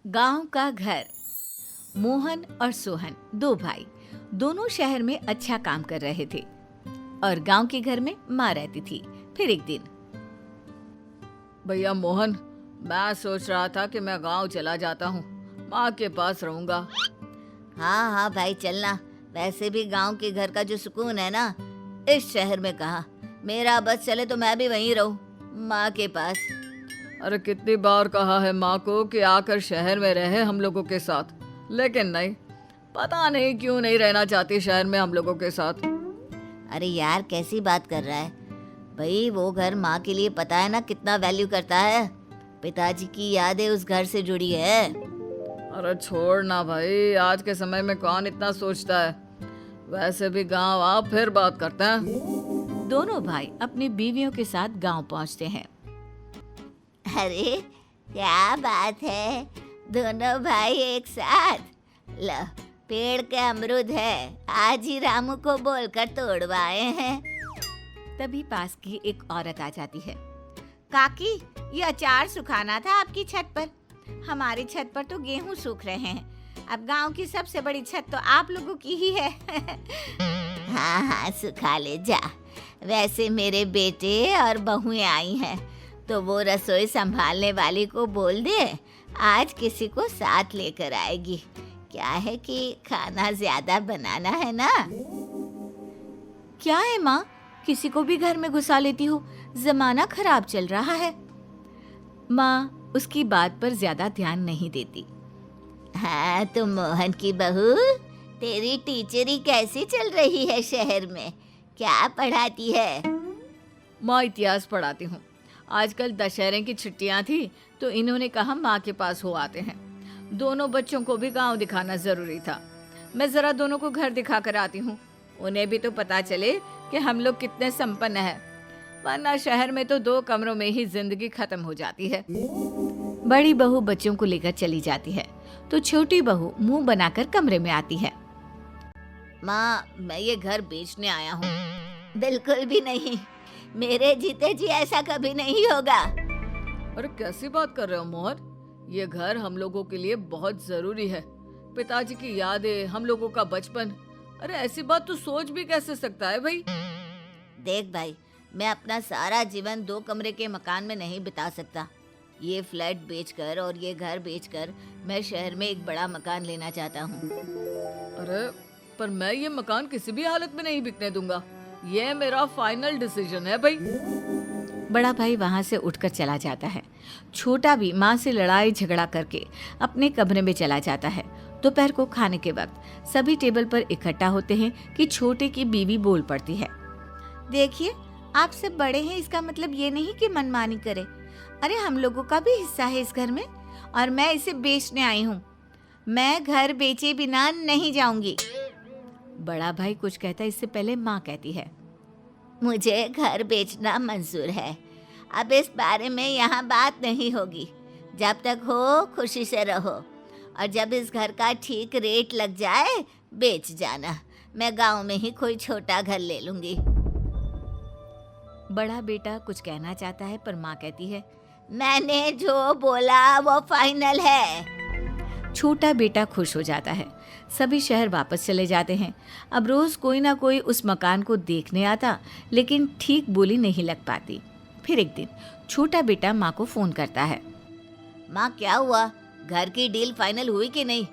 गांव का घर। मोहन और सोहन दो भाई दोनों शहर में अच्छा काम कर रहे थे और गांव के घर में माँ रहती थी। फिर एक दिन, भैया मोहन, मैं सोच रहा था कि मैं गांव चला जाता हूँ, माँ के पास रहूंगा। हाँ हाँ भाई चलना। वैसे भी गांव के घर का जो सुकून है ना, इस शहर में कहाँ। मेरा बस चले तो मैं भी वहीं रहूं, माँ के पास। अरे कितनी बार कहा है माँ को कि आकर शहर में रहे हम लोगों के साथ, लेकिन नहीं, पता नहीं क्यों नहीं रहना चाहती शहर में हम लोगों के साथ। अरे यार कैसी बात कर रहा है भाई, वो घर माँ के लिए पता है ना कितना वैल्यू करता है। पिताजी की यादें उस घर से जुड़ी है। अरे छोड़ ना भाई, आज के समय में कौन इतना सोचता है। वैसे भी गांव आ, फिर बात करते हैं। दोनों भाई अपनी बीवियों के साथ गांव पहुंचते हैं। अरे क्या बात है, दोनों भाई एक साथ। लो, पेड़ के अमरूद है, आज ही रामू को बोलकर तोड़वाए हैं। तभी पास की एक औरत आ जाती है। काकी, ये अचार सुखाना था आपकी छत पर। हमारी छत पर तो गेहूं सूख रहे हैं। अब गांव की सबसे बड़ी छत तो आप लोगों की ही है। हाँ हाँ सुखा ले जा। वैसे मेरे बेटे और बहुएं आई हैं, तो वो रसोई संभालने वाली को बोल दे आज किसी को साथ लेकर आएगी। क्या है कि खाना ज्यादा बनाना है ना। क्या है माँ, किसी को भी घर में घुसा लेती हो, जमाना खराब चल रहा है। माँ उसकी बात पर ज्यादा ध्यान नहीं देती। हाँ तो मोहन की बहू, तेरी टीचरी कैसी चल रही है शहर में, क्या पढ़ाती है? माँ इतिहास पढ़ाती हूँ। आजकल दशहरे की छुट्टियाँ थी तो इन्होंने कहा माँ के पास हो आते हैं। दोनों बच्चों को भी गांव दिखाना जरूरी था। मैं जरा दोनों को घर दिखा कर आती हूँ, उन्हें भी तो पता चले कि हम लोग कितने संपन्न हैं। वरना शहर में तो 2 कमरों में ही जिंदगी खत्म हो जाती है। बड़ी बहू बच्चों को लेकर चली जाती है तो छोटी बहू मुंह बनाकर कमरे में आती है। माँ मैं ये घर बेचने आया हूँ। बिल्कुल भी नहीं, मेरे जीते जी ऐसा कभी नहीं होगा। अरे कैसी बात कर रहे हो मोहन, ये घर हम लोगों के लिए बहुत जरूरी है। पिताजी की यादें, हम लोगों का बचपन। अरे ऐसी बात तू सोच भी कैसे सकता है भाई। देख भाई, मैं अपना सारा जीवन 2 कमरे के मकान में नहीं बिता सकता। ये फ्लैट बेचकर और ये घर बेचकर मैं शहर में एक बड़ा मकान लेना चाहता हूँ। अरे पर मैं ये मकान किसी भी हालत में नहीं बिकने दूंगा। ये मेरा फाइनल डिसीजन है भाई। बड़ा भाई वहां से उठकर चला जाता है। छोटा भी माँ से लड़ाई झगड़ा करके अपने कमरे में चला जाता है। दोपहर को खाने के वक्त सभी टेबल पर इकट्ठा होते हैं कि छोटे की बीवी बोल पड़ती है। देखिए, आप सब बड़े हैं, इसका मतलब ये नहीं कि मनमानी करें। अरे हम लोगों का भी हिस्सा है इस घर में और मैं इसे बेचने आई हूँ। मैं घर बेचे बिना नहीं जाऊंगी। बड़ा भाई कुछ कहता है, इससे पहले माँ कहती है, मुझे घर बेचना मंजूर है। अब इस बारे में यहाँ बात नहीं होगी। जब तक हो खुशी से रहो, और जब इस घर का ठीक रेट लग जाए बेच जाना। मैं गांव में ही कोई छोटा घर ले लूंगी। बड़ा बेटा कुछ कहना चाहता है पर माँ कहती है, मैंने जो बोला वो फाइनल है। छोटा बेटा खुश हो जाता है। सभी शहर वापस चले जाते हैं। अब रोज कोई ना कोई उस मकान को देखने आता, लेकिन ठीक बोली नहीं लग पाती। फिर एक दिन छोटा बेटा माँ को फोन करता है। माँ क्या हुआ, घर की डील फाइनल हुई कि नहीं?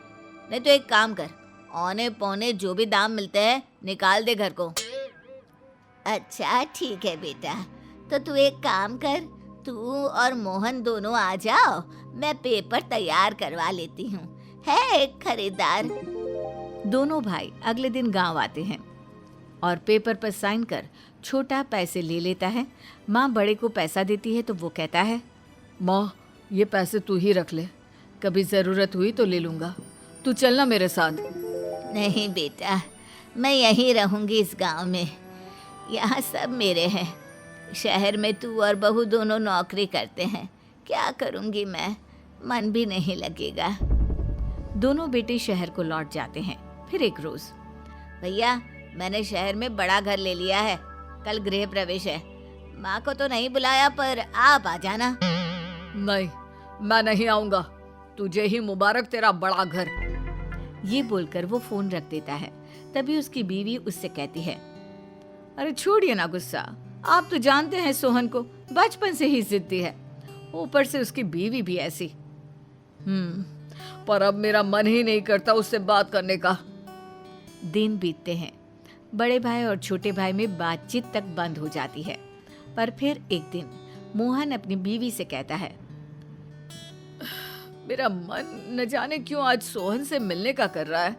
नहीं तो एक काम कर, औने पौने जो भी दाम मिलते हैं निकाल दे घर को। अच्छा ठीक है बेटा, तो तू एक काम कर, तू और मोहन दोनों आ जाओ, मैं पेपर तैयार करवा लेती हूँ। है एक खरीदार। दोनों भाई अगले दिन गांव आते हैं और पेपर पर साइन कर छोटा पैसे ले लेता है। माँ बड़े को पैसा देती है तो वो कहता है, माँ ये पैसे तू ही रख ले, कभी जरूरत हुई तो ले लूंगा। तू चलना मेरे साथ। नहीं बेटा, मैं यहीं रहूंगी इस गांव में। यहाँ सब मेरे हैं। शहर में तू और बहू दोनों नौकरी करते हैं, क्या करूंगी मैं, मन भी नहीं लगेगा। दोनों बेटे शहर को लौट जाते हैं। फिर एक रोज, भैया मैंने शहर में बड़ा घर ले लिया है, कल गृह प्रवेश है। माँ को तो नहीं बुलाया पर आप आ जाना। नहीं, मैं नहीं आऊंगा। तुझे ही मुबारक तेरा बड़ा घर। ये बोलकर वो फोन रख देता है। तभी उसकी बीवी उससे कहती है, अरे छोड़िए ना गुस्सा, आप तो जानते हैं सोहन को, बचपन से ही जिद्दी है, ऊपर से उसकी बीवी भी ऐसी। पर अब मेरा मन ही नहीं करता उससे बात करने का। दिन बीतते हैं। बड़े भाई और छोटे भाई में बातचीत तक बंद हो जाती है। पर फिर एक दिन मोहन अपनी बीवी से कहता है, मेरा मन न जाने क्यों आज सोहन से मिलने का कर रहा है।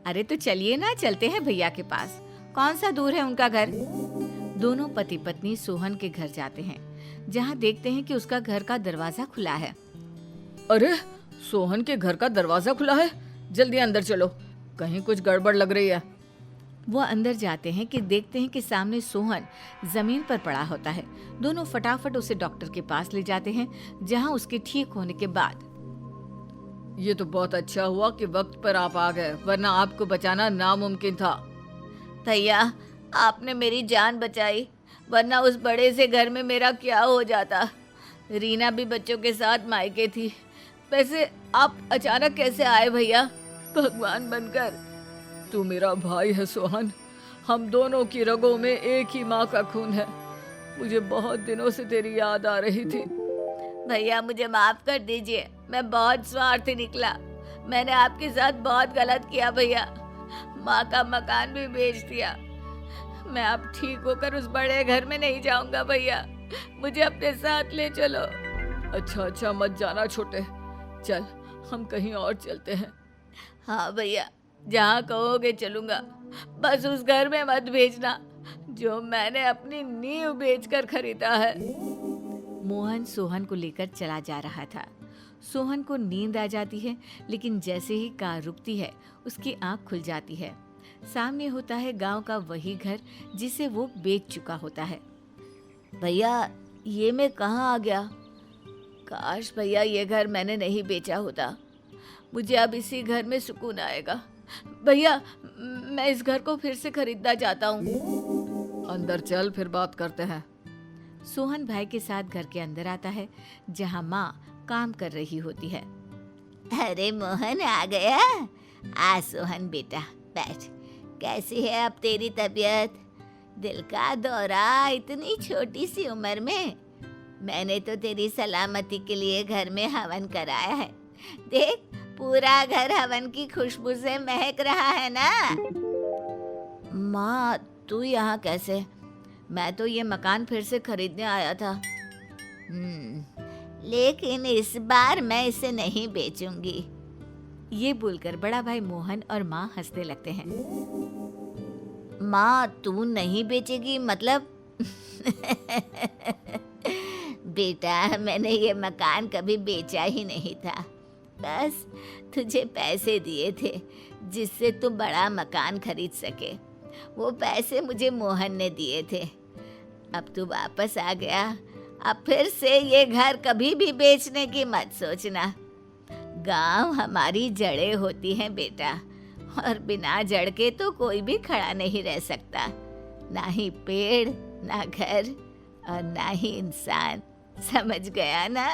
अरे तो चलिए ना, चलते हैं भैया के पास, कौन सा दूर है उनका घर। दोनों पति पत्नी सोहन के घर जाते हैं, जहाँ देखते हैं कि उसका घर का दरवाजा खुला है। अरे सोहन के घर का दरवाजा खुला है, जल्दी अंदर चलो, कहीं कुछ गड़बड़ लग रही है। वो अंदर जाते हैं कि देखते हैं कि सामने सोहन जमीन पर पड़ा होता है। दोनों फटाफट उसे डॉक्टर के पास ले जाते हैं, जहाँ उसके ठीक होने के बाद। ये तो बहुत अच्छा हुआ कि वक्त पर आप आ गए, वरना आपको बचाना नामुमकिन था। भैया, आपने मेरी जान बचाई, वरना उस बड़े से घर में मेरा क्या हो जाता। रीना भी बच्चों के साथ मायके थी। वैसे आप अचानक कैसे आए भैया, भगवान बनकर? तू मेरा भाई है सोहन, हम दोनों की रगों में एक ही माँ का खून है। मुझे बहुत दिनों से तेरी याद आ रही थी। भैया मुझे माफ कर दीजिए, मैं बहुत स्वार्थी निकला। मैंने आपके साथ बहुत गलत किया भैया, माँ का मकान भी बेच दिया। मैं अब ठीक होकर उस बड़े घर में नहीं जाऊंगा भैया, मुझे अपने साथ ले चलो। अच्छा मत जाना छोटे, चल हम कहीं और चलते हैं। हाँ भैया, जहाँ कहोगे चलूंगा, बस उस घर में मत भेजना जो मैंने अपनी नींव बेचकर खरीदा है। मोहन सोहन को लेकर चला जा रहा था। सोहन को नींद आ जाती है, लेकिन जैसे ही कार रुकती है उसकी आंख खुल जाती है। सामने होता है गांव का वही घर जिसे वो बेच चुका होता है। भैया, ये मैं कहाँ आ गया? काश भैया ये घर मैंने नहीं बेचा होता, मुझे अब इसी घर में सुकून आएगा। भैया, मैं इस घर को फिर से खरीदना चाहता हूँ। अंदर चल, फिर बात करते हैं। सोहन भाई के साथ घर के अंदर आता है, जहाँ माँ काम कर रही होती है। अरे मोहन आ गया। आ सोहन बेटा, बैठ। कैसी है अब तेरी तबीयत? दिल का दौरा इतनी छोटी सी उम्र में। मैंने तो तेरी सलामती के लिए घर में हवन कराया है। देख, पूरा घर हवन की खुशबू से महक रहा है ना। माँ, तू यहाँ कैसे? मैं तो ये मकान फिर से खरीदने आया था। लेकिन इस बार मैं इसे नहीं बेचूंगी। ये बोलकर बड़ा भाई मोहन और माँ हंसने लगते हैं। माँ, तू नहीं बेचेगी मतलब? बेटा, मैंने ये मकान कभी बेचा ही नहीं था, बस तुझे पैसे दिए थे जिससे तू बड़ा मकान खरीद सके। वो पैसे मुझे मोहन ने दिए थे। अब तू वापस आ गया, अब फिर से ये घर कभी भी बेचने की मत सोचना। गांव हमारी जड़ें होती हैं बेटा, और बिना जड़ के तो कोई भी खड़ा नहीं रह सकता। ना ही पेड़, ना घर और ना ही इंसान। समझ गया ना?